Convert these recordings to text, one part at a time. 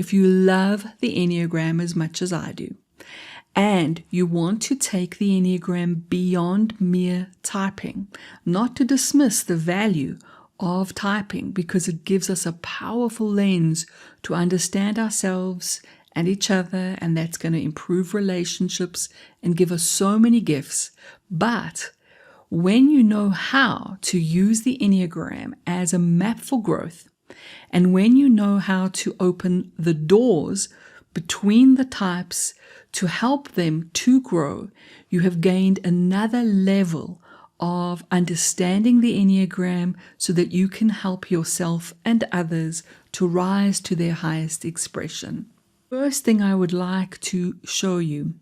if you love the Enneagram as much as I do, and you want to take the Enneagram beyond mere typing, not to dismiss the value of typing, because it gives us a powerful lens to understand ourselves and each other, and that's going to improve relationships and give us so many gifts. But when you know how to use the Enneagram as a map for growth, and when you know how to open the doors between the types to help them to grow, you have gained another level of understanding the Enneagram so that you can help yourself and others to rise to their highest expression. First thing I would like to show you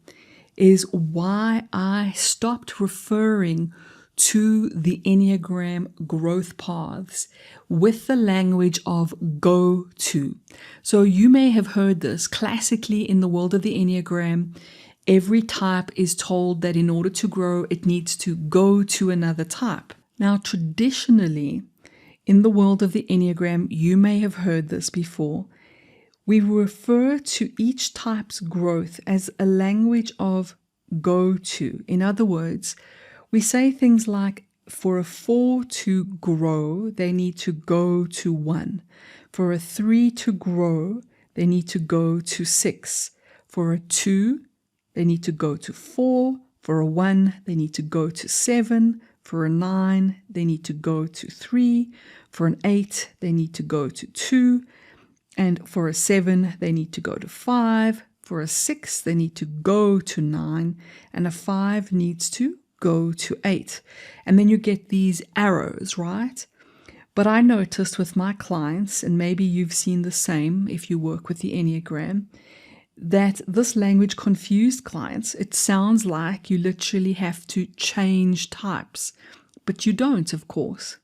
is why I stopped referring to the Enneagram growth paths with the language of go to. So you may have heard this classically in the world of the Enneagram. Every type is told that in order to grow, it needs to go to another type. Now, traditionally, in the world of the Enneagram, you may have heard this before. We refer to each type's growth as a language of go to. In other words, we say things like, for a 4 to grow, they need to go to 1. For a 3 to grow, they need to go to 6. For a 2, they need to go to 4. For a 1, they need to go to 7. For a 9, they need to go to 3. For an 8, they need to go to 2. And for a 7, they need to go to 5. For a 6, they need to go to 9. And a 5 needs to go to 8. And then you get these arrows, right? But I noticed with my clients, and maybe you've seen the same if you work with the Enneagram, that this language confused clients. It sounds like you literally have to change types, but you don't, of course.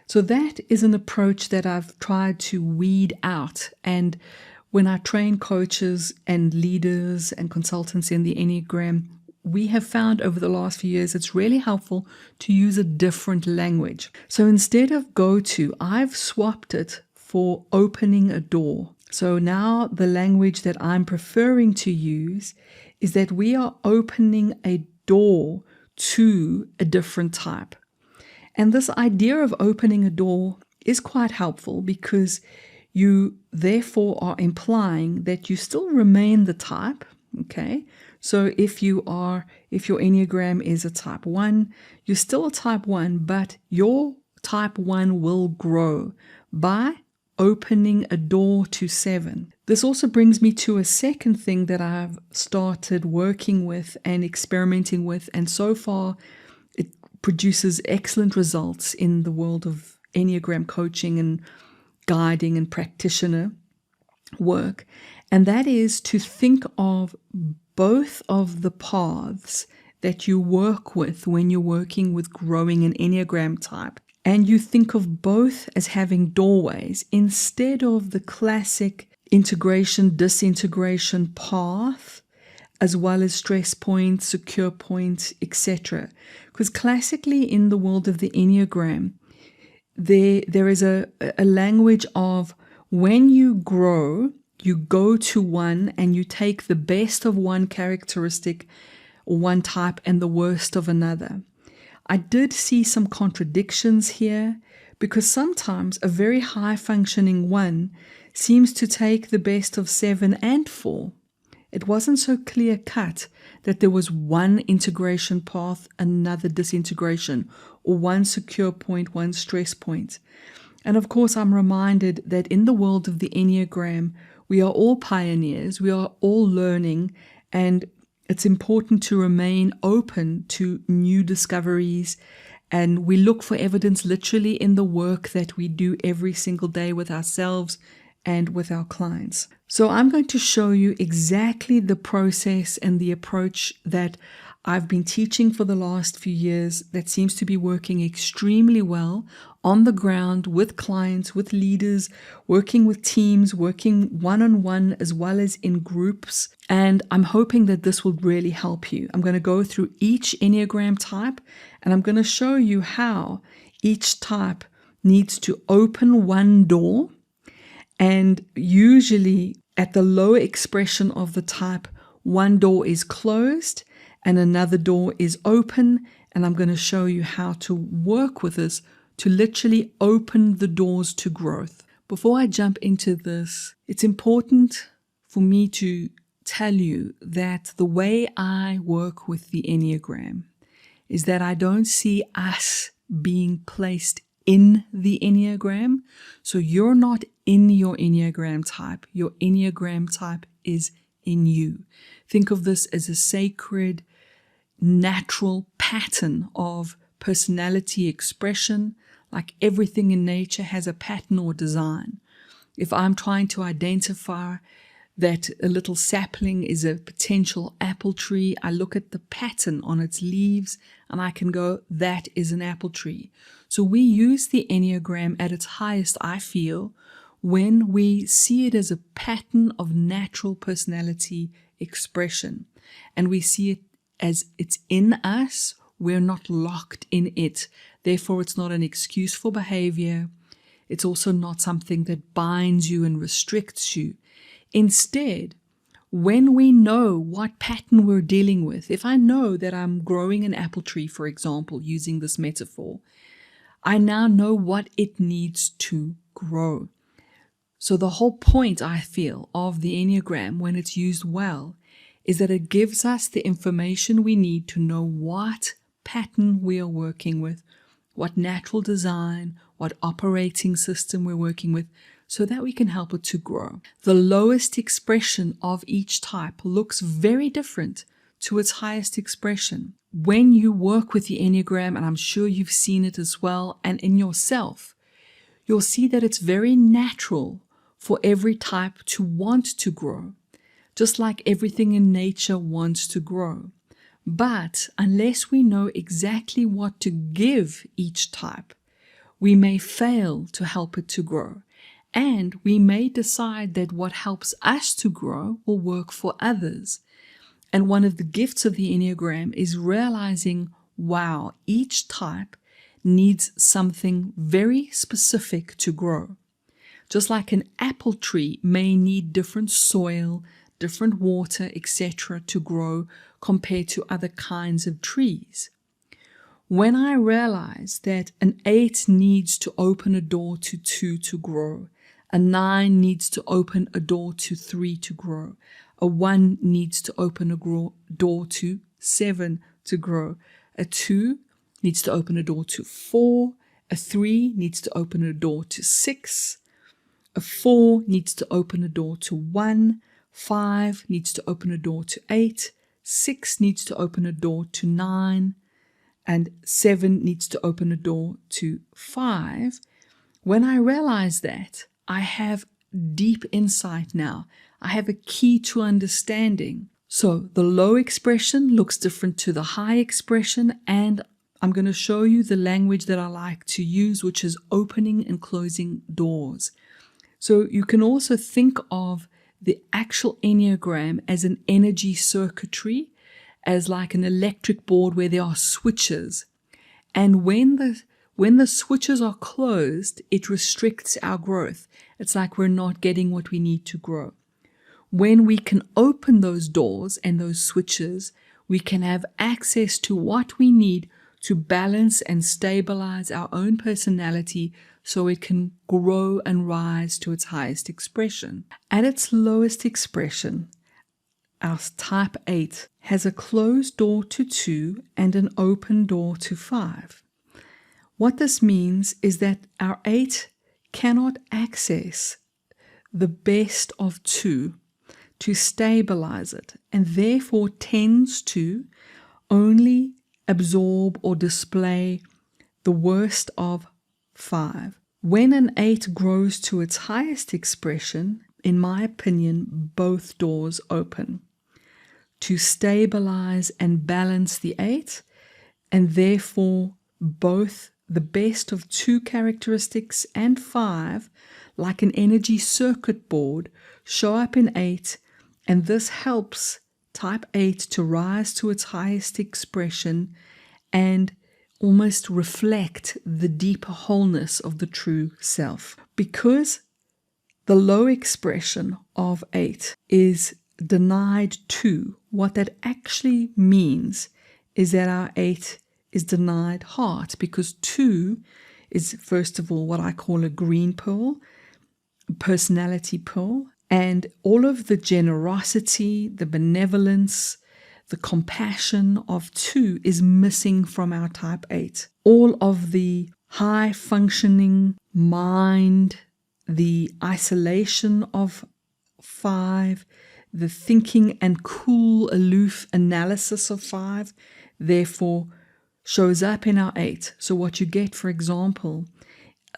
So that is an approach that I've tried to weed out. And when I train coaches and leaders and consultants in the Enneagram, we have found over the last few years it's really helpful to use a different language. So instead of go to, I've swapped it for opening a door. So now the language that I'm preferring to use is that we are opening a door to a different type. And this idea of opening a door is quite helpful because you therefore are implying that you still remain the type, okay? So if your Enneagram is a type 1, you're still a type 1, but your type 1 will grow by opening a door to 7. This also brings me to a second thing that I've started working with and experimenting with, and so far it produces excellent results in the world of Enneagram coaching and guiding and practitioner work, and that is to think of both of the paths that you work with when you're working with growing an Enneagram type. And you think of both as having doorways instead of the classic integration, disintegration path, as well as stress points, secure points, etc. Because classically in the world of the Enneagram, there is a language of when you grow, you go to one and you take the best of one characteristic or one type and the worst of another. I did see some contradictions here because sometimes a very high functioning 1 seems to take the best of 7 and 4. It wasn't so clear cut that there was one integration path, another disintegration, or one secure point, one stress point. And of course, I'm reminded that in the world of the Enneagram, we are all pioneers, we are all learning, and it's important to remain open to new discoveries. And we look for evidence literally in the work that we do every single day with ourselves and with our clients. So I'm going to show you exactly the process and the approach that I've been teaching for the last few years that seems to be working extremely well on the ground with clients, with leaders, working with teams, working one-on-one as well as in groups. And I'm hoping that this will really help you. I'm going to go through each Enneagram type and I'm going to show you how each type needs to open one door. And usually At the lower expression of the type, one door is closed and another door is open, and I'm going to show you how to work with this to literally open the doors to growth. Before I jump into this, it's important for me to tell you that the way I work with the Enneagram is that I don't see us being placed in the Enneagram. So you're not in your Enneagram type. Your Enneagram type is in you. Think of this as a sacred, natural pattern of personality expression, like everything in nature has a pattern or design. If I'm trying to identify that a little sapling is a potential apple tree, I look at the pattern on its leaves and I can go, that is an apple tree. So we use the Enneagram at its highest, I feel, when we see it as a pattern of natural personality expression. And we see it as it's in us, we're not locked in it. Therefore, it's not an excuse for behavior. It's also not something that binds you and restricts you. Instead, when we know what pattern we're dealing with, if I know that I'm growing an apple tree, for example, using this metaphor, I now know what it needs to grow. So the whole point, I feel, of the Enneagram, when it's used well, is that it gives us the information we need to know what pattern we are working with, what natural design, what operating system we're working with, so that we can help it to grow. The lowest expression of each type looks very different to its highest expression. When you work with the Enneagram, and I'm sure you've seen it as well, and in yourself, you'll see that it's very natural for every type to want to grow, just like everything in nature wants to grow. But unless we know exactly what to give each type, we may fail to help it to grow. And we may decide that what helps us to grow will work for others. And one of the gifts of the Enneagram is realizing, wow, each type needs something very specific to grow. Just like an apple tree may need different soil, different water, etc. to grow compared to other kinds of trees. When I realize that an 8 needs to open a door to 2 to grow, a 9 needs to open a door to 3 to grow, a 1 needs to open a door to 7 to grow, a 2 needs to open a door to 4, a 3 needs to open a door to 6, a 4 needs to open a door to 1, 5 needs to open a door to 8, 6 needs to open a door to 9, and 7 needs to open a door to 5. When I realize that, I have deep insight now. I have a key to understanding. So the low expression looks different to the high expression, and I'm going to show you the language that I like to use, which is opening and closing doors. So you can also think of the actual Enneagram as an energy circuitry, as like an electric board where there are switches. And when the switches are closed, it restricts our growth. It's like we're not getting what we need to grow. When we can open those doors and those switches, we can have access to what we need to balance and stabilize our own personality so it can grow and rise to its highest expression. At its lowest expression, our type 8 has a closed door to 2 and an open door to 5. What this means is that our 8 cannot access the best of 2 to stabilize it, and therefore tends to only absorb or display the worst of 5. When an 8 grows to its highest expression, in my opinion, both doors open to stabilize and balance the 8, and therefore both the best of 2 characteristics and 5, like an energy circuit board, show up in 8, and this helps type 8 to rise to its highest expression and almost reflect the deeper wholeness of the true self. Because The low expression of 8 is denied 2. What that actually means is that our 8 is denied heart, because 2 is, first of all, what I call a green pearl, personality pearl, and all of the generosity, the benevolence, the compassion of 2 is missing from our type 8. All of the high functioning mind, the isolation of 5, the thinking and cool, aloof analysis of 5, therefore shows up in our 8. So what you get, for example,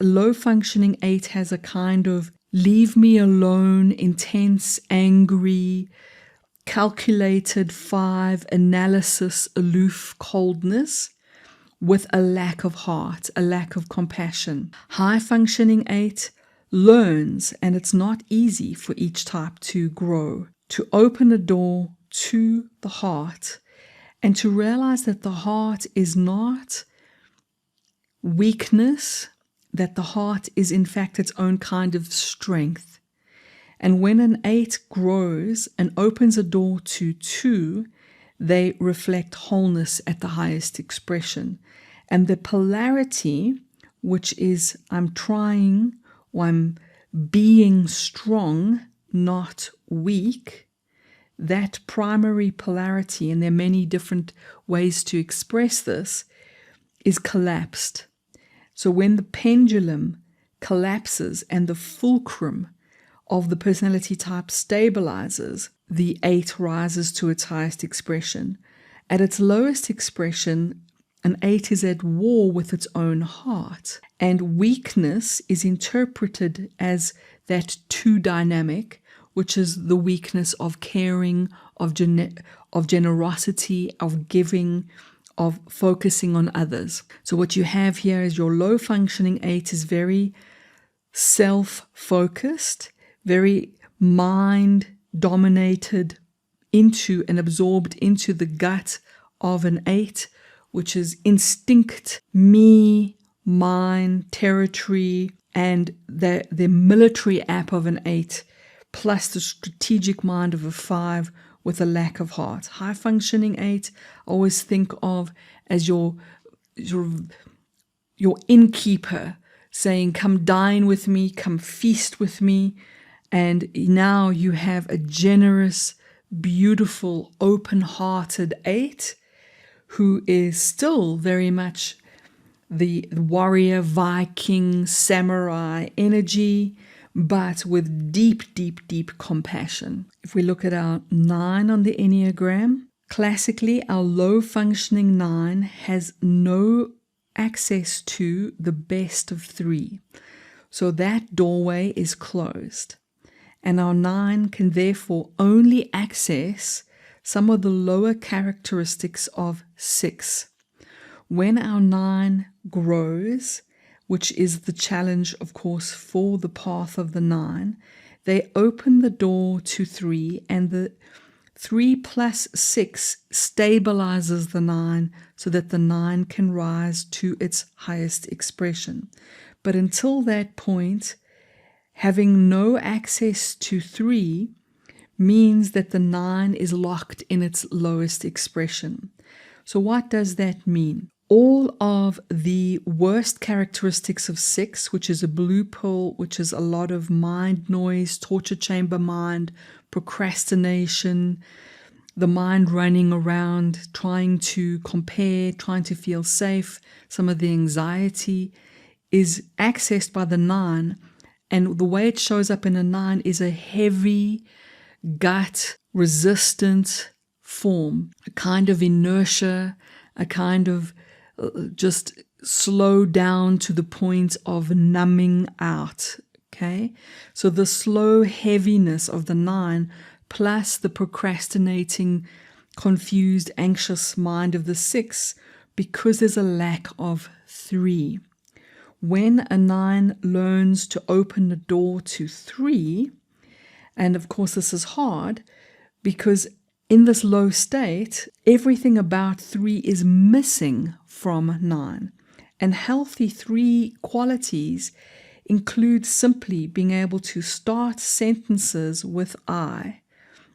a low functioning 8 has a kind of leave me alone, intense, angry, calculated 5, analysis, aloof, coldness, with a lack of heart, a lack of compassion. High functioning 8 learns, and it's not easy for each type to grow, to open a door to the heart and to realize that the heart is not weakness, that the heart is in fact its own kind of strength. And when an 8 grows and opens a door to 2, they reflect wholeness at the highest expression. And the polarity, which is I'm trying or I'm being strong, not weak, that primary polarity, and there are many different ways to express this, is collapsed. So when the pendulum collapses and the fulcrum of the personality type stabilizes, the 8 rises to its highest expression. At its lowest expression, an 8 is at war with its own heart, and weakness is interpreted as that 2 dynamic, which is the weakness of caring, of generosity, of giving, of focusing on others. So what you have here is your low functioning 8 is very self-focused, very mind-dominated into and absorbed into the gut of an 8, which is instinct, me, mine, territory, and the military app of an 8, plus the strategic mind of a 5 with a lack of heart. High functioning 8, always think of as your innkeeper saying, come dine with me, come feast with me. And now you have a generous, beautiful, open-hearted 8 who is still very much the warrior, Viking, samurai energy, but with deep, deep, deep compassion. If we look at our 9 on the Enneagram, classically our low-functioning 9 has no access to the best of 3. So that doorway is closed. And our 9 can therefore only access some of the lower characteristics of 6. When our 9 grows, which is the challenge, of course, for the path of the 9, they open the door to 3, and the 3 plus 6 stabilizes the 9 so that the 9 can rise to its highest expression. But until that point, having no access to 3 means that the 9 is locked in its lowest expression. So what does that mean? All of the worst characteristics of 6, which is a blue pill, which is a lot of mind noise, torture chamber mind, procrastination, the mind running around, trying to compare, trying to feel safe, some of the anxiety is accessed by the 9. And the way it shows up in a 9 is a heavy, gut, resistant form, a kind of inertia, a kind of just slow down to the point of numbing out. Okay, so the slow heaviness of the 9 plus the procrastinating, confused, anxious mind of the 6, because there's a lack of 3. When a 9 learns to open the door to 3, and of course this is hard because in this low state, everything about 3 is missing from 9. And healthy 3 qualities includes simply being able to start sentences with I.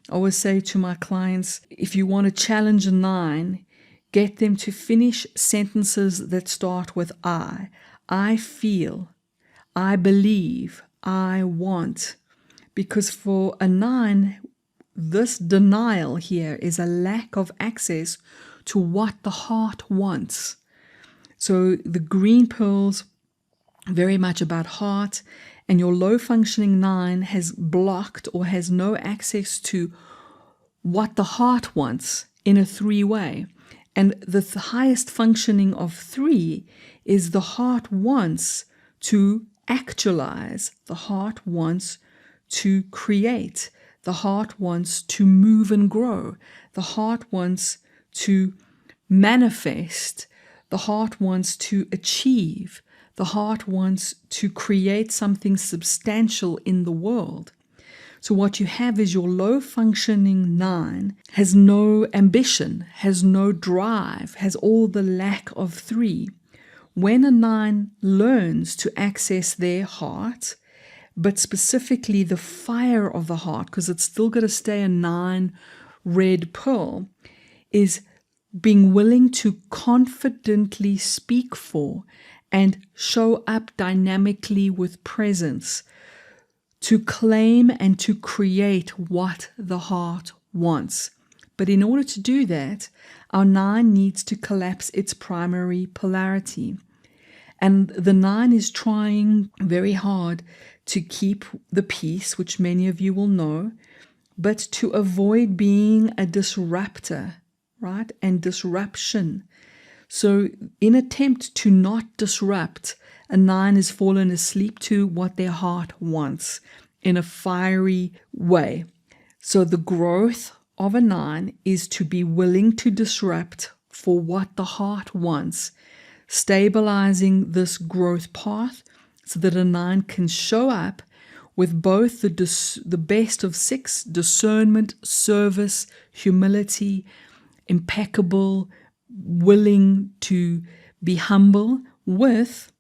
I always say to my clients, if you want to challenge a 9, get them to finish sentences that start with I. I feel, I believe, I want. Because for a 9, this denial here is a lack of access to what the heart wants. So the green pearls, very much about heart, and your low functioning 9 has blocked or has no access to what the heart wants in a 3-way. And the highest functioning of 3 is the heart wants to actualize, the heart wants to create, the heart wants to move and grow, the heart wants to manifest, the heart wants to achieve, the heart wants to create something substantial in the world. So what you have is your low functioning 9 has no ambition, has no drive, has all the lack of 3. When a 9 learns to access their heart, but specifically the fire of the heart, because it's still got to stay a 9 red pearl, is being willing to confidently speak for and show up dynamically with presence, to claim and to create what the heart wants. But in order to do that, our 9 needs to collapse its primary polarity. And the 9 is trying very hard to keep the peace, which many of you will know, but to avoid being a disruptor, right? And disruption. So in attempt to not disrupt, a 9 has fallen asleep to what their heart wants in a fiery way. So the growth of a 9 is to be willing to disrupt for what the heart wants, stabilizing this growth path so that a 9 can show up with both the best of 6, discernment, service, humility, impeccable, willing to be humble, with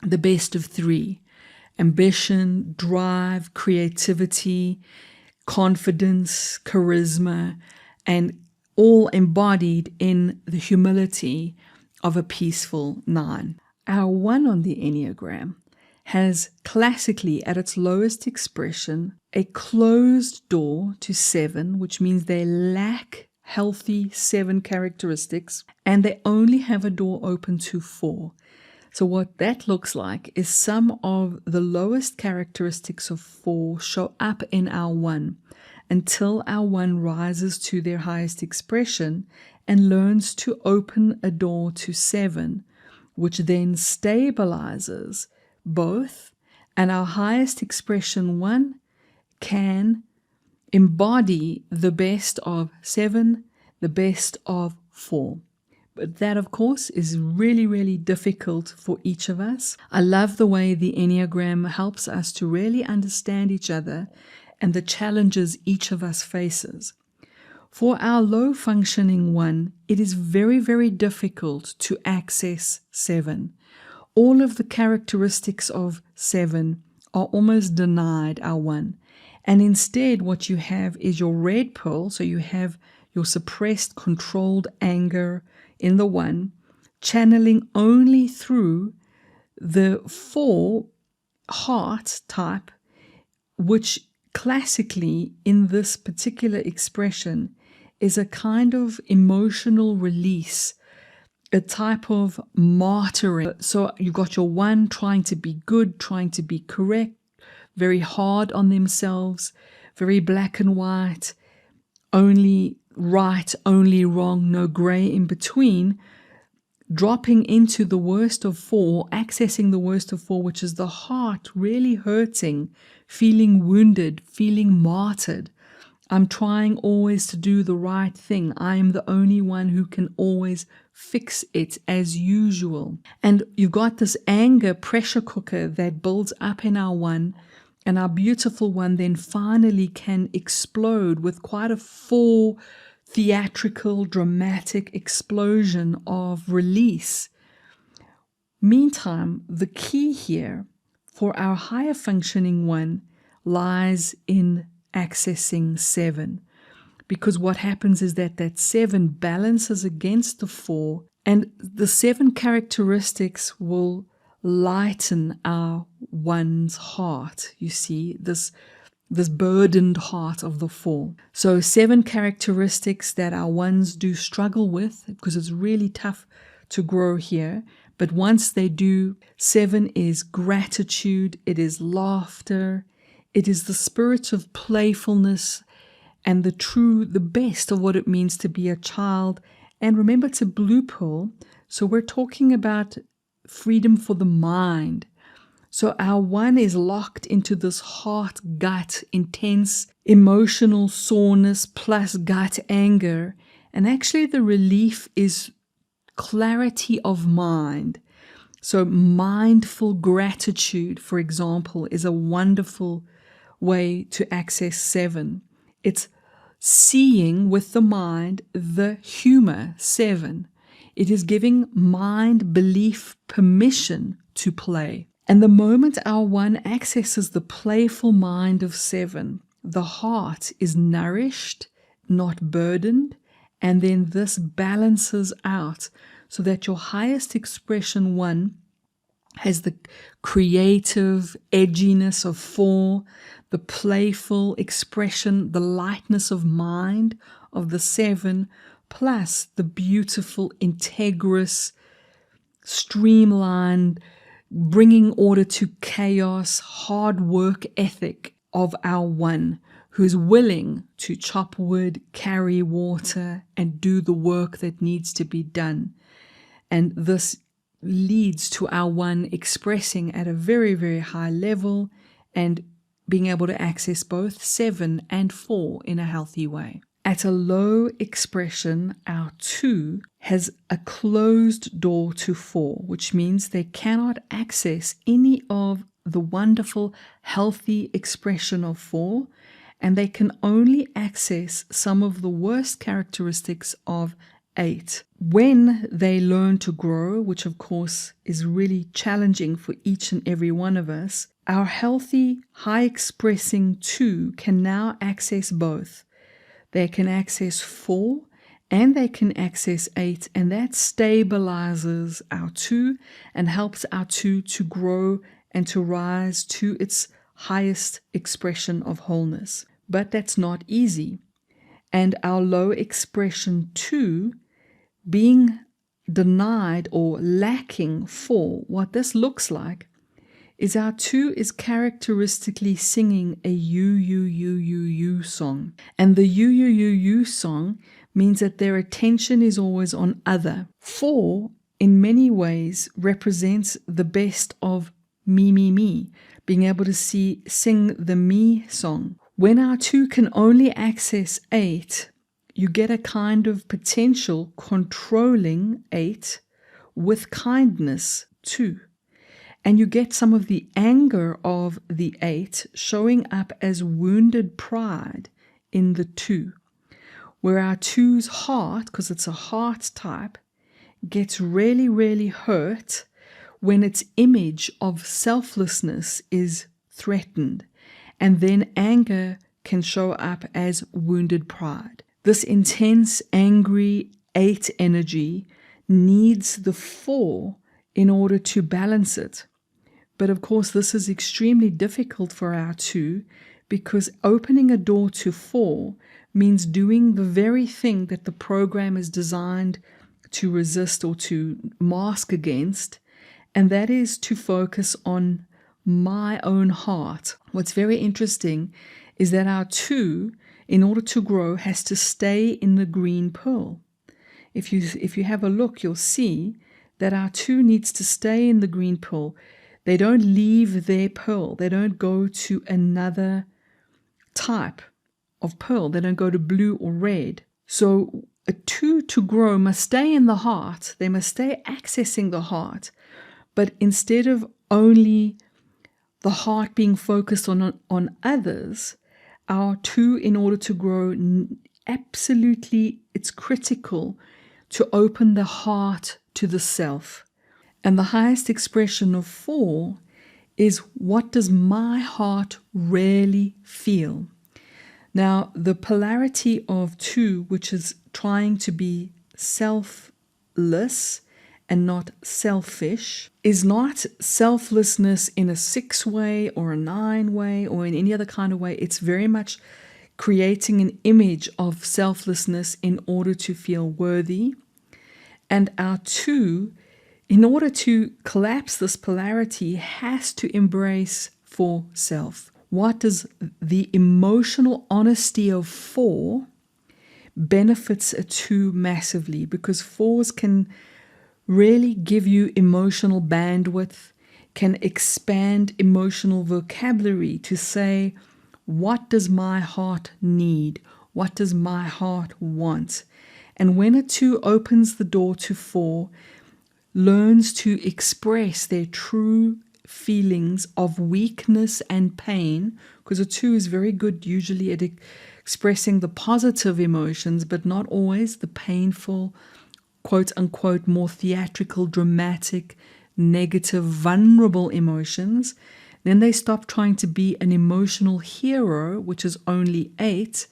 the best of 3, ambition, drive, creativity, confidence, charisma, and all embodied in the humility of a peaceful 9. Our 1 on the Enneagram has classically at its lowest expression a closed door to 7, which means they lack healthy 7 characteristics, and they only have a door open to 4. So what that looks like is some of the lowest characteristics of 4 show up in our 1 until our 1 rises to their highest expression and learns to open a door to 7, which then stabilizes both, and our highest expression 1 can embody the best of 7, the best of 4. But that, of course, is really, really difficult for each of us. I love the way the Enneagram helps us to really understand each other and the challenges each of us faces. For our low-functioning 1, it is very, very difficult to access 7. All of the characteristics of 7 are almost denied our 1. And instead, what you have is your red pearl, so you have your suppressed, controlled anger in the 1, channeling only through the 4 heart type, which classically in this particular expression is a kind of emotional release, a type of martyring. So you've got your 1 trying to be good, trying to be correct, very hard on themselves, very black and white, only right, only wrong, no gray in between, dropping into the worst of 4, accessing the worst of 4, which is the heart really hurting, feeling wounded, feeling martyred. I'm trying always to do the right thing. I am the only one who can always fix it as usual. And you've got this anger pressure cooker that builds up in our 1, and our beautiful 1 then finally can explode with quite a full theatrical, dramatic explosion of release. Meantime, the key here for our higher functioning 1 lies in accessing 7. Because what happens is that 7 balances against the 4, and the 7 characteristics will lighten our 1's heart. You see, this burdened heart of the 4. So 7 characteristics that our 1's do struggle with, because it's really tough to grow here. But once they do, 7 is gratitude, it is laughter, it is the spirit of playfulness, and the best of what it means to be a child. And remember, it's a blue pill, so we're talking about freedom for the mind. So our 1 is locked into this heart-gut, intense emotional soreness plus gut anger. And actually the relief is clarity of mind. So mindful gratitude, for example, is a wonderful way to access 7. It's seeing with the mind the humor, 7. It is giving mind, belief, permission to play. And the moment our 1 accesses the playful mind of 7, the heart is nourished, not burdened, and then this balances out so that your highest expression 1 has the creative edginess of 4, the playful expression, the lightness of mind of the 7, plus the beautiful, integrous, streamlined, bringing order to chaos, hard work ethic of our 1, who's willing to chop wood, carry water, and do the work that needs to be done. And this leads to our 1 expressing at a very, very high level and being able to access both 7 and 4 in a healthy way. At a low expression, our 2 has a closed door to 4, which means they cannot access any of the wonderful, healthy expression of 4, and they can only access some of the worst characteristics of 8. When they learn to grow, which of course is really challenging for each and every one of us, our healthy, high-expressing 2 can now access both. They can access 4 and they can access 8, and that stabilizes our 2 and helps our 2 to grow and to rise to its highest expression of wholeness. But that's not easy. And our low expression 2 being denied or lacking 4, what this looks like is our 2 is characteristically singing a you song. And the you song means that their attention is always on other. 4, in many ways, represents the best of me, being able to sing the me song. When our 2 can only access 8, you get a kind of potential controlling 8 with kindness 2. And you get some of the anger of the 8 showing up as wounded pride in the 2, where our 2's heart, because it's a heart type, gets really, really hurt when its image of selflessness is threatened. And then anger can show up as wounded pride. This intense, angry 8 energy needs the 4 in order to balance it. But of course, this is extremely difficult for our 2 because opening a door to 4 means doing the very thing that the program is designed to resist or to mask against, and that is to focus on my own heart. What's very interesting is that our 2, in order to grow, has to stay in the green pearl. If you have a look, you'll see that our 2 needs to stay in the green pearl. They don't leave their pearl. They don't go to another type of pearl. They don't go to blue or red. So a 2 to grow must stay in the heart. They must stay accessing the heart. But instead of only the heart being focused on others, our 2, in order to grow, absolutely, it's critical to open the heart to the self. And the highest expression of 4 is, what does my heart really feel? Now, the polarity of 2, which is trying to be selfless and not selfish, is not selflessness in a 6 way or a 9 way or in any other kind of way. It's very much creating an image of selflessness in order to feel worthy. And our 2, in order to collapse this polarity, has to embrace for self. What does the emotional honesty of 4 benefits a 2 massively, because 4s can really give you emotional bandwidth, can expand emotional vocabulary to say, what does my heart need? What does my heart want? And when a 2 opens the door to 4, learns to express their true feelings of weakness and pain, because a 2 is very good usually at expressing the positive emotions, but not always the painful, quote unquote, more theatrical, dramatic, negative, vulnerable emotions. Then they stop trying to be an emotional hero, which is only 8,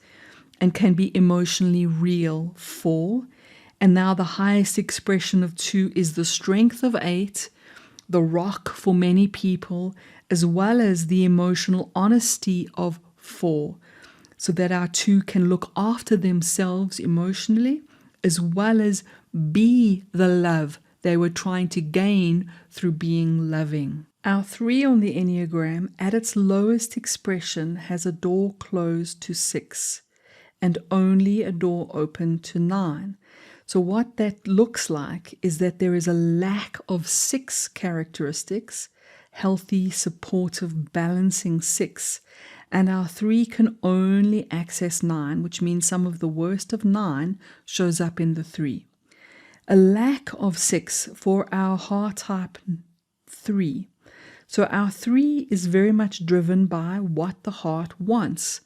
and can be emotionally real, 4. And now the highest expression of 2 is the strength of 8, the rock for many people, as well as the emotional honesty of 4, so that our 2 can look after themselves emotionally, as well as be the love they were trying to gain through being loving. Our 3 on the Enneagram, at its lowest expression, has a door closed to 6 and only a door open to 9. So what that looks like is that there is a lack of 6 characteristics, healthy, supportive, balancing 6. And our 3 can only access 9, which means some of the worst of 9 shows up in the 3. A lack of 6 for our heart type 3. So our 3 is very much driven by what the heart wants.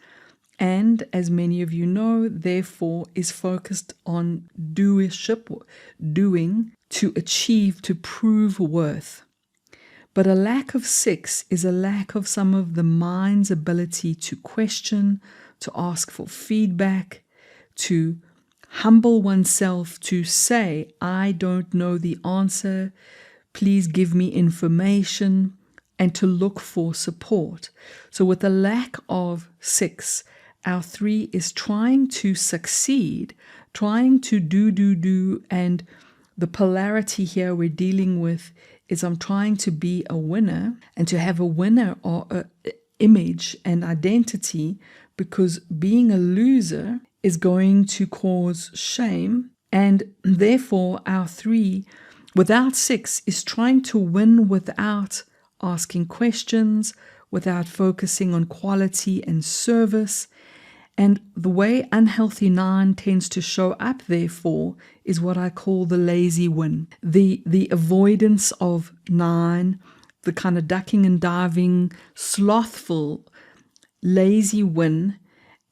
And as many of you know, therefore is focused on doership, doing to achieve, to prove worth. But a lack of 6 is a lack of some of the mind's ability to question, to ask for feedback, to humble oneself, to say, I don't know the answer, please give me information, and to look for support. So with a lack of 6, our 3 is trying to succeed, trying to do, and the polarity here we're dealing with is I'm trying to be a winner and to have a winner or an image and identity, because being a loser is going to cause shame, and therefore our 3 without 6 is trying to win without asking questions, without focusing on quality and service. And the way unhealthy 9 tends to show up, therefore, is what I call the lazy win. The avoidance of 9, the kind of ducking and diving, slothful, lazy win,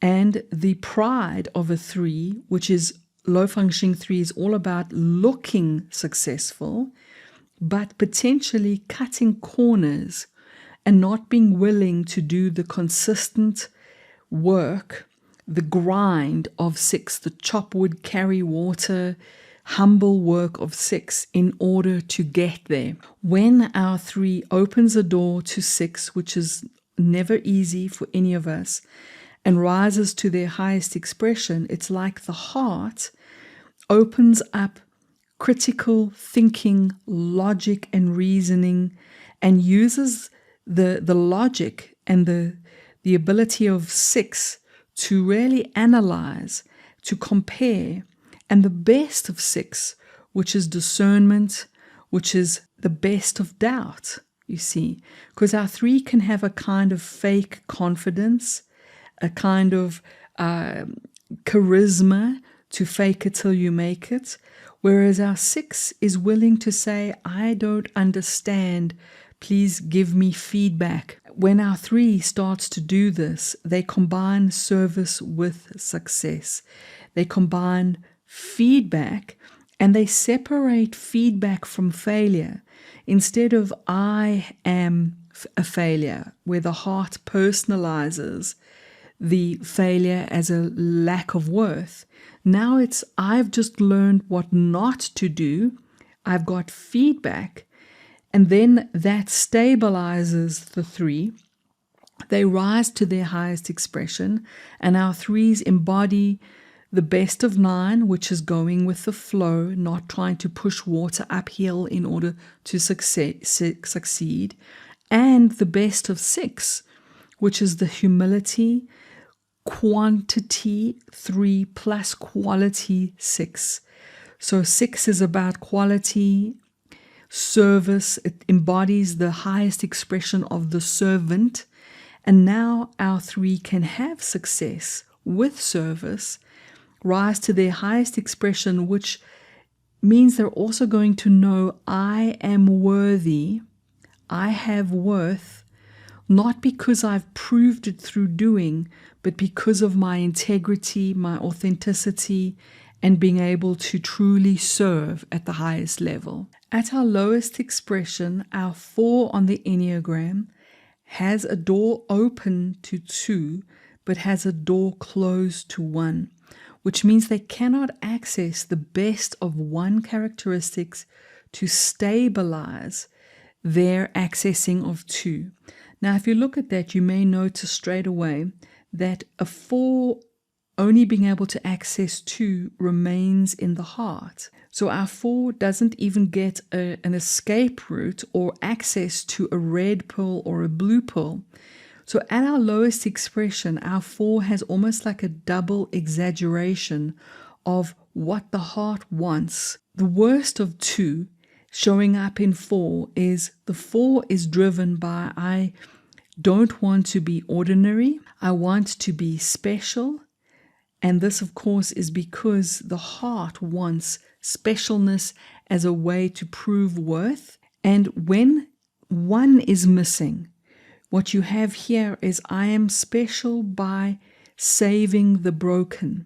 and the pride of a 3, which is low-functioning 3, is all about looking successful, but potentially cutting corners and not being willing to do the consistent work, the grind of 6, the chop wood, carry water, humble work of 6 in order to get there. When our 3 opens a door to 6, which is never easy for any of us, and rises to their highest expression, it's like the heart opens up critical thinking, logic and reasoning, and uses the logic and the ability of 6 to really analyze, to compare. And the best of 6, which is discernment, which is the best of doubt, you see, because our 3 can have a kind of fake confidence, a kind of charisma to fake it till you make it, whereas our 6 is willing to say, I don't understand, please give me feedback. When our 3 starts to do this, they combine service with success. They combine feedback, and they separate feedback from failure. Instead of I am a failure, where the heart personalizes the failure as a lack of worth. Now it's, I've just learned what not to do. I've got feedback. And then that stabilizes the 3. They rise to their highest expression. And our 3s embody the best of 9, which is going with the flow, not trying to push water uphill in order to succeed. And the best of 6, which is the humility, quantity 3 plus quality 6. So 6 is about quality, service. It embodies the highest expression of the servant. And now our 3 can have success with service, rise to their highest expression, which means they're also going to know, I am worthy, I have worth, not because I've proved it through doing, but because of my integrity, my authenticity, and being able to truly serve at the highest level. At our lowest expression, our 4 on the Enneagram has a door open to 2, but has a door closed to 1, which means they cannot access the best of 1 characteristics to stabilize their accessing of 2. Now, if you look at that, you may notice straight away that a 4 only being able to access 2 remains in the heart. So our 4 doesn't even get an escape route or access to a red pearl or a blue pearl. So at our lowest expression, our 4 has almost like a double exaggeration of what the heart wants. The worst of 2 showing up in 4 is the 4 is driven by, I don't want to be ordinary. I want to be special. And this, of course, is because the heart wants specialness as a way to prove worth. And when 1 is missing, what you have here is, I am special by saving the broken.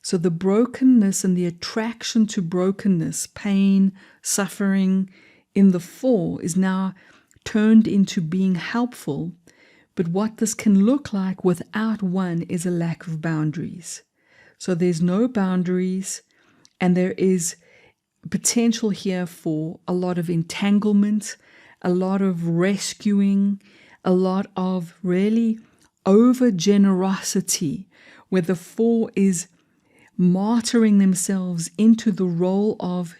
So the brokenness and the attraction to brokenness, pain, suffering in the 4 is now turned into being helpful. But what this can look like without 1 is a lack of boundaries. So there's no boundaries, and there is potential here for a lot of entanglement, a lot of rescuing, a lot of really over generosity, where the 4 is martyring themselves into the role of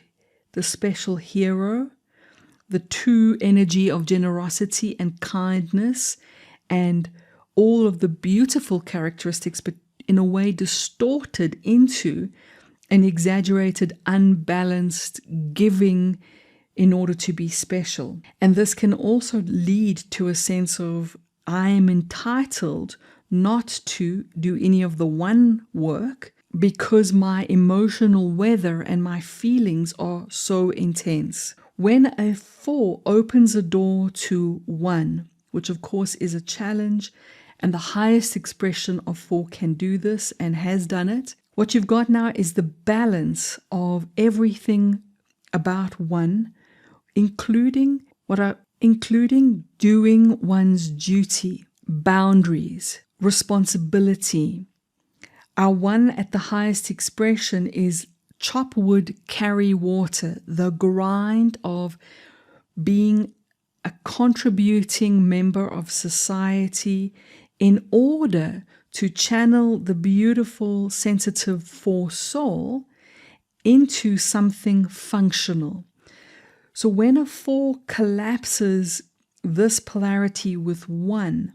the special hero, the 2 energy of generosity and kindness, and all of the beautiful characteristics, but in a way distorted into an exaggerated, unbalanced giving in order to be special. And this can also lead to a sense of, I am entitled not to do any of the 1 work because my emotional weather and my feelings are so intense. When a 4 opens a door to 1, which of course is a challenge, and the highest expression of 4 can do this and has done it, what you've got now is the balance of everything about 1, including doing one's duty, boundaries, responsibility. Our 1 at the highest expression is chop wood, carry water, the grind of being a contributing member of society in order to channel the beautiful, sensitive 4 soul into something functional. So when a 4 collapses this polarity with 1,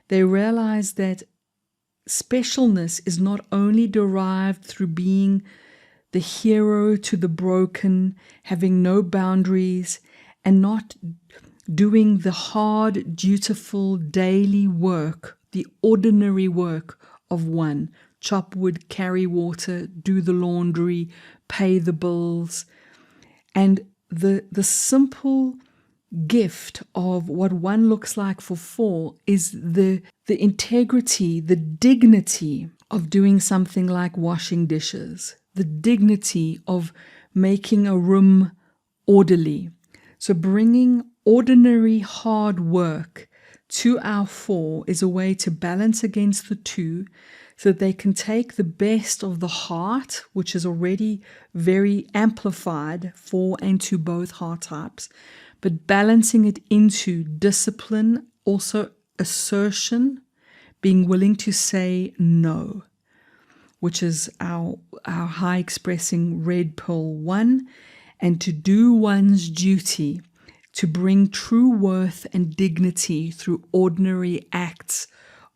they realize that specialness is not only derived through being the hero to the broken, having no boundaries, and not doing the hard, dutiful, daily work, the ordinary work of 1. Chop wood, carry water, do the laundry, pay the bills. And the simple gift of what 1 looks like for 4 is the integrity, the dignity of doing something like washing dishes, the dignity of making a room orderly. So bringing ordinary hard work to our 4 is a way to balance against the 2 so that they can take the best of the heart, which is already very amplified for and to both heart types, but balancing it into discipline, also assertion, being willing to say no, which is our high expressing red pill 1, and to do one's duty, to bring true worth and dignity through ordinary acts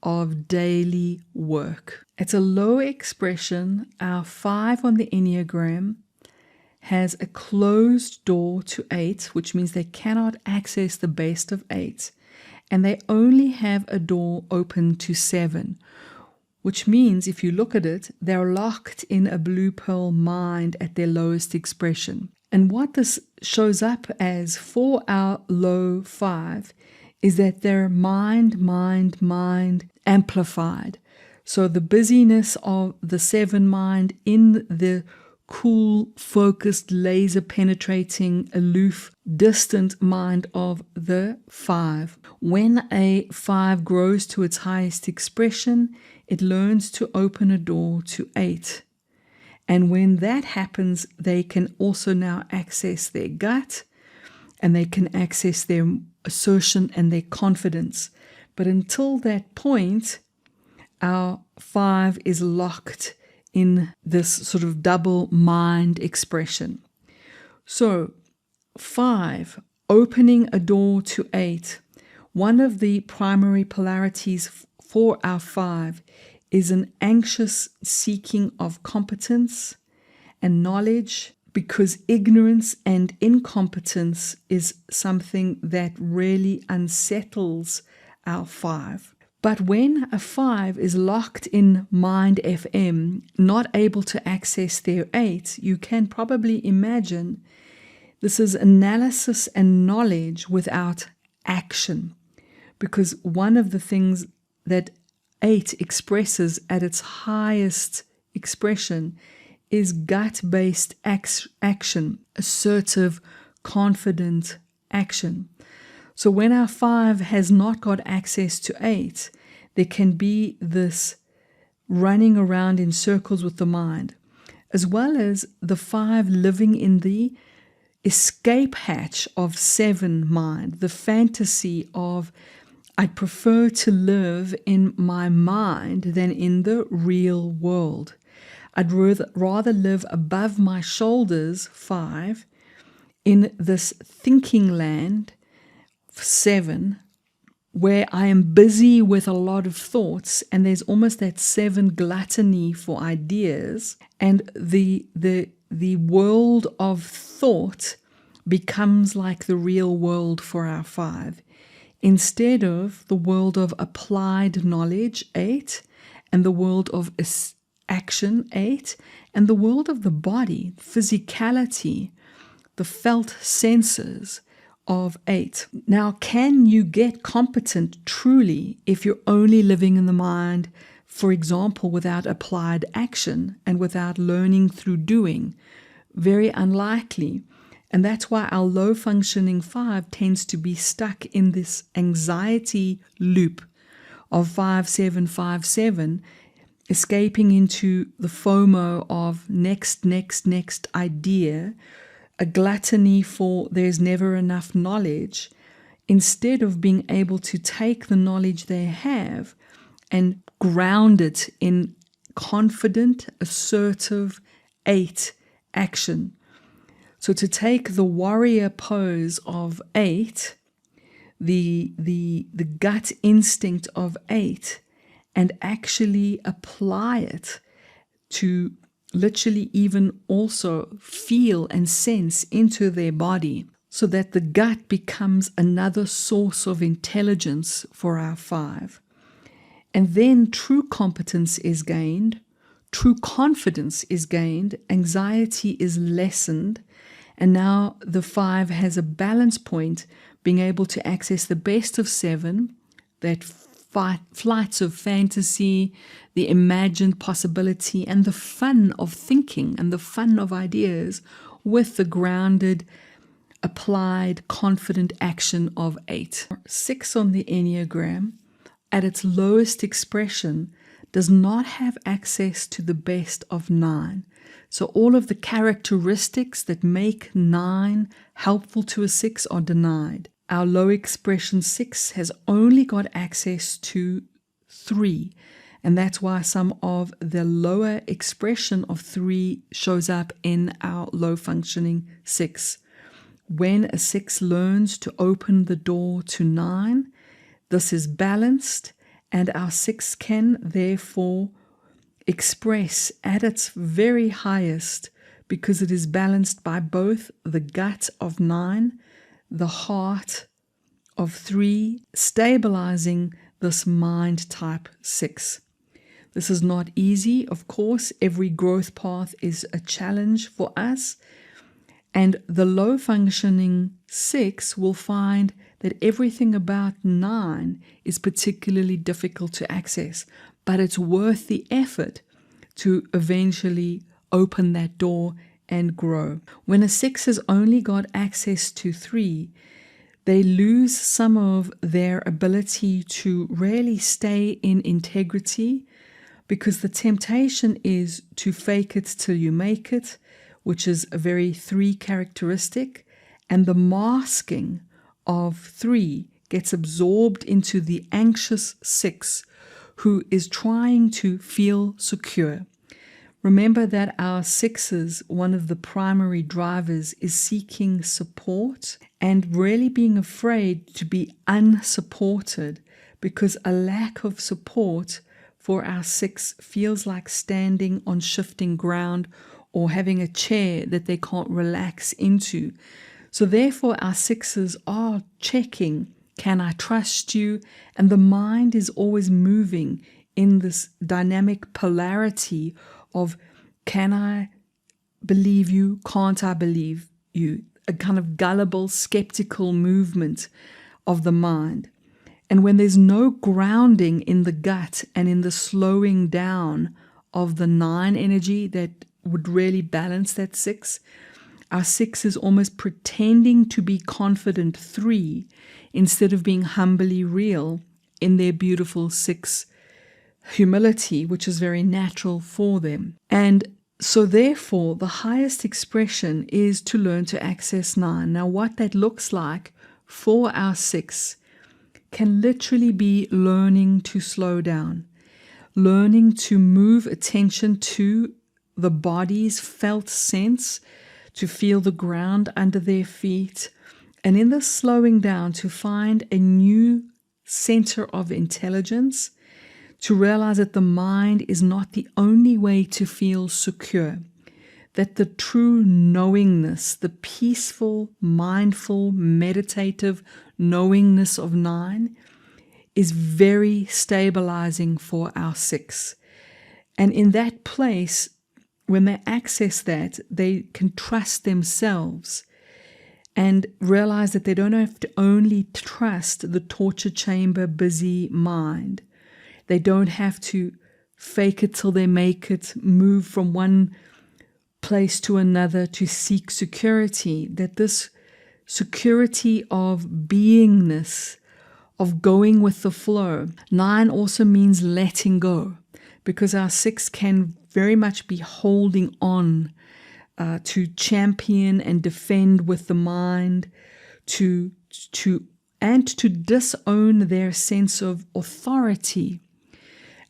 of daily work. It's a low expression. Our 5 on the Enneagram has a closed door to 8, which means they cannot access the best of 8, and they only have a door open to 7, which means if you look at it, they're locked in a blue pill mind at their lowest expression. And what this shows up as for our low 5 is that they're mind amplified. So the busyness of the 7 mind in the cool, focused, laser penetrating, aloof, distant mind of the 5. When a 5 grows to its highest expression, it learns to open a door to 8. And when that happens, they can also now access their gut, and they can access their assertion and their confidence. But until that point, our 5 is locked in this sort of double mind expression. So 5, opening a door to 8. One of the primary polarities for our 5 is an anxious seeking of competence and knowledge, because ignorance and incompetence is something that really unsettles our 5. But when a 5 is locked in mind FM, not able to access their 8, you can probably imagine this is analysis and knowledge without action. Because one of the things that 8 expresses at its highest expression is gut-based action, assertive, confident action. So when our 5 has not got access to 8, there can be this running around in circles with the mind, as well as the 5 living in the escape hatch of 7 mind, the fantasy of I'd prefer to live in my mind than in the real world. I'd rather live above my shoulders, 5, in this thinking land, 7, where I am busy with a lot of thoughts, and there's almost that 7 gluttony for ideas, and the world of thought becomes like the real world for our 5, instead of the world of applied knowledge, 8, and the world of action, 8, and the world of the body, physicality, the felt senses of 8. Now, can you get competent truly if you're only living in the mind, for example, without applied action and without learning through doing? Very unlikely. And that's why our low functioning 5 tends to be stuck in this anxiety loop of 5-7-5-7, escaping into the FOMO of next idea, a gluttony for there's never enough knowledge, instead of being able to take the knowledge they have and ground it in confident, assertive 8 action. So to take the warrior pose of 8, the gut instinct of 8, and actually apply it to literally even also feel and sense into their body, so that the gut becomes another source of intelligence for our 5. And then true competence is gained, true confidence is gained, anxiety is lessened, and now the 5 has a balance point, being able to access the best of 7, that flights of fantasy, the imagined possibility, and the fun of thinking and the fun of ideas, with the grounded applied, confident action of 8. 6 on the Enneagram, at its lowest expression, does not have access to the best of 9. So all of the characteristics that make 9 helpful to a 6 are denied. Our low expression 6 has only got access to 3. And that's why some of the lower expression of 3 shows up in our low functioning 6. When a 6 learns to open the door to 9, this is balanced, and our 6 can therefore express at its very highest because it is balanced by both the gut of 9, the heart of 3, stabilizing this mind type 6. This is not easy, of course. Every growth path is a challenge for us. And the low functioning 6 will find that everything about 9 is particularly difficult to access, but it's worth the effort to eventually open that door and grow. When a 6 has only got access to 3, they lose some of their ability to really stay in integrity, because the temptation is to fake it till you make it, which is a very 3 characteristic, and the masking of 3 gets absorbed into the anxious 6 who is trying to feel secure. Remember that our 6s, one of the primary drivers is seeking support and really being afraid to be unsupported, because a lack of support for our 6 feels like standing on shifting ground or having a chair that they can't relax into. So therefore our 6s are checking, can I trust you? And the mind is always moving in this dynamic polarity of, can I believe you? Can't I believe you? A kind of gullible, skeptical movement of the mind. And when there's no grounding in the gut and in the slowing down of the 9 energy that would really balance that 6, our 6 is almost pretending to be confident 3 instead of being humbly real in their beautiful 6 humility, which is very natural for them. And so therefore, the highest expression is to learn to access 9. Now, what that looks like for our 6 can literally be learning to slow down, learning to move attention to the body's felt sense, to feel the ground under their feet, and in this slowing down to find a new center of intelligence, to realize that the mind is not the only way to feel secure, that the true knowingness, the peaceful, mindful, meditative knowingness of 9 is very stabilizing for our 6. And in that place, when they access that, they can trust themselves and realize that they don't have to only trust the torture chamber busy mind. They don't have to fake it till they make it, move from one place to another to seek security, that this security of beingness, of going with the flow. 9 also means letting go, because our 6 can very much be holding on to champion and defend with the mind, to disown their sense of authority,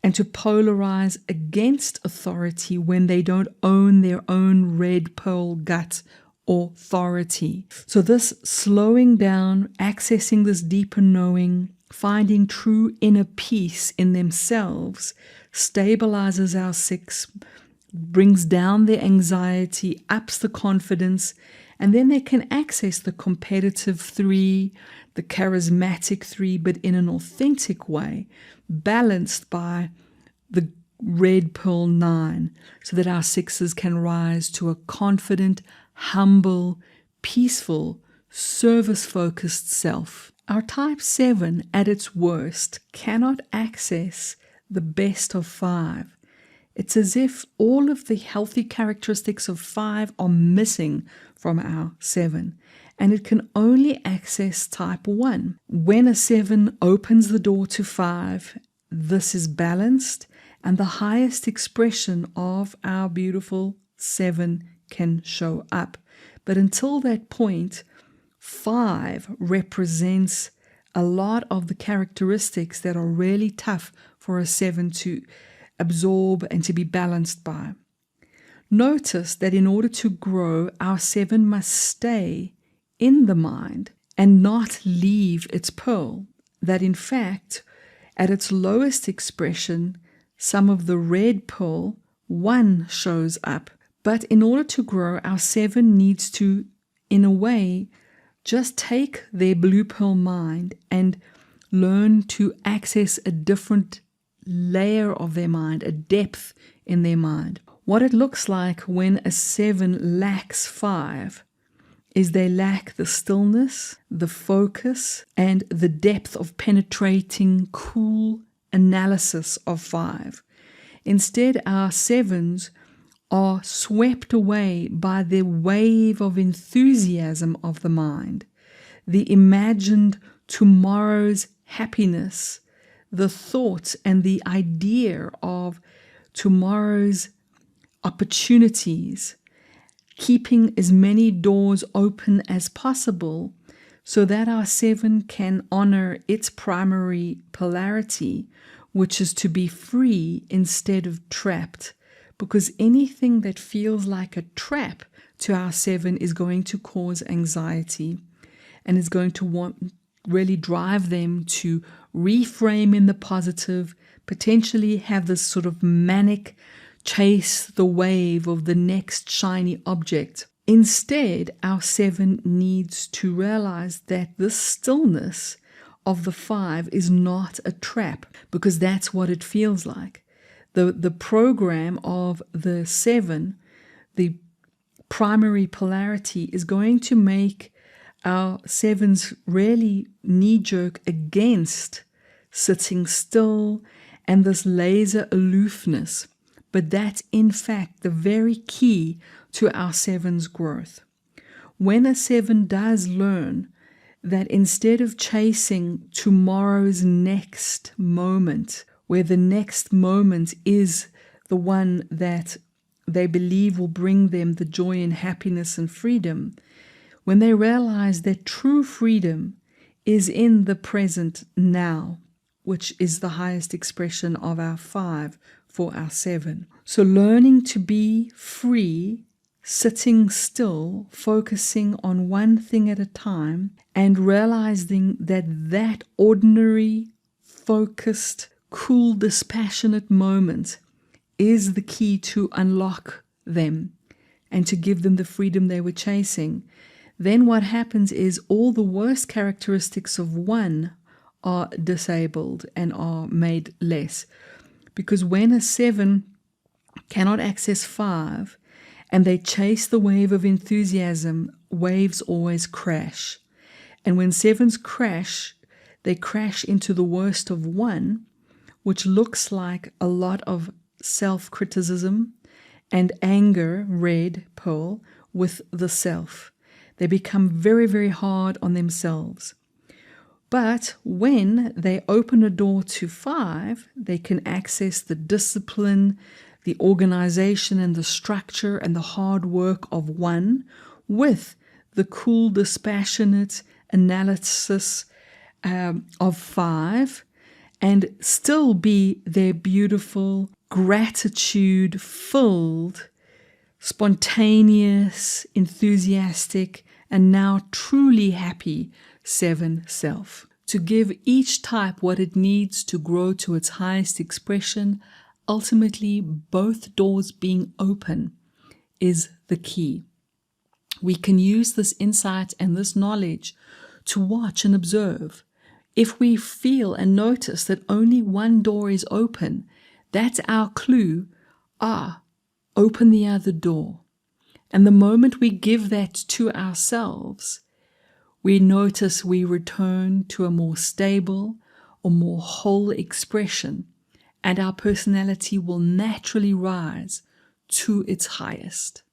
and to polarize against authority when they don't own their own red pearl gut authority. So this slowing down, accessing this deeper knowing, finding true inner peace in themselves, stabilizes our 6, brings down their anxiety, ups the confidence, and then they can access the competitive 3, the charismatic 3, but in an authentic way, balanced by the red pearl 9, so that our 6s can rise to a confident, humble, peaceful, service-focused self. Our type 7, at its worst, cannot access the best of 5. It's as if all of the healthy characteristics of 5 are missing from our 7. and it can only access type 1. When a 7 opens the door to 5, this is balanced, and the highest expression of our beautiful 7 can show up. But until that point, 5 represents a lot of the characteristics that are really tough for a 7 to absorb and to be balanced by. Notice that in order to grow, our 7 must stay in the mind and not leave its pearl. That in fact, at its lowest expression, some of the red pearl, 1, shows up. But in order to grow, our 7 needs to, in a way, just take their blue pearl mind and learn to access a different layer of their mind, a depth in their mind. What it looks like when a 7 lacks 5 is they lack the stillness, the focus, and the depth of penetrating, cool analysis of 5. Instead, our 7s are swept away by the wave of enthusiasm of the mind, the imagined tomorrow's happiness, the thought and the idea of tomorrow's opportunities, keeping as many doors open as possible so that our 7 can honor its primary polarity, which is to be free instead of trapped. Because anything that feels like a trap to our 7 is going to cause anxiety and is going to really drive them to reframe in the positive, potentially have this sort of manic chase the wave of the next shiny object. Instead, our 7 needs to realize that this stillness of the 5 is not a trap, because that's what it feels like. The program of the 7, the primary polarity, is going to make our 7s really knee-jerk against sitting still and this laser aloofness. But that's in fact the very key to our 7's growth. When a 7 does learn that instead of chasing tomorrow's next moment, where the next moment is the one that they believe will bring them the joy and happiness and freedom, when they realize that true freedom is in the present now, which is the highest expression of our 5 for our 7. So learning to be free, sitting still, focusing on one thing at a time, and realizing that that ordinary, focused, cool, dispassionate moment is the key to unlock them and to give them the freedom they were chasing. Then what happens is all the worst characteristics of 1 are disabled and are made less. Because when a 7 cannot access 5 and they chase the wave of enthusiasm, waves always crash. And when 7s crash, they crash into the worst of 1, which looks like a lot of self-criticism and anger, red pearl, with the self. They become very, very hard on themselves. But when they open a door to 5, they can access the discipline, the organization and the structure and the hard work of 1 with the cool, dispassionate analysis of 5, and still be their beautiful, gratitude-filled, spontaneous, enthusiastic, and now truly happy 7 self. To give each type what it needs to grow to its highest expression, ultimately both doors being open, is the key. We can use this insight and this knowledge to watch and observe. If we feel and notice that only one door is open, that's our clue. Open the other door. And the moment we give that to ourselves, we notice we return to a more stable or more whole expression, and our personality will naturally rise to its highest.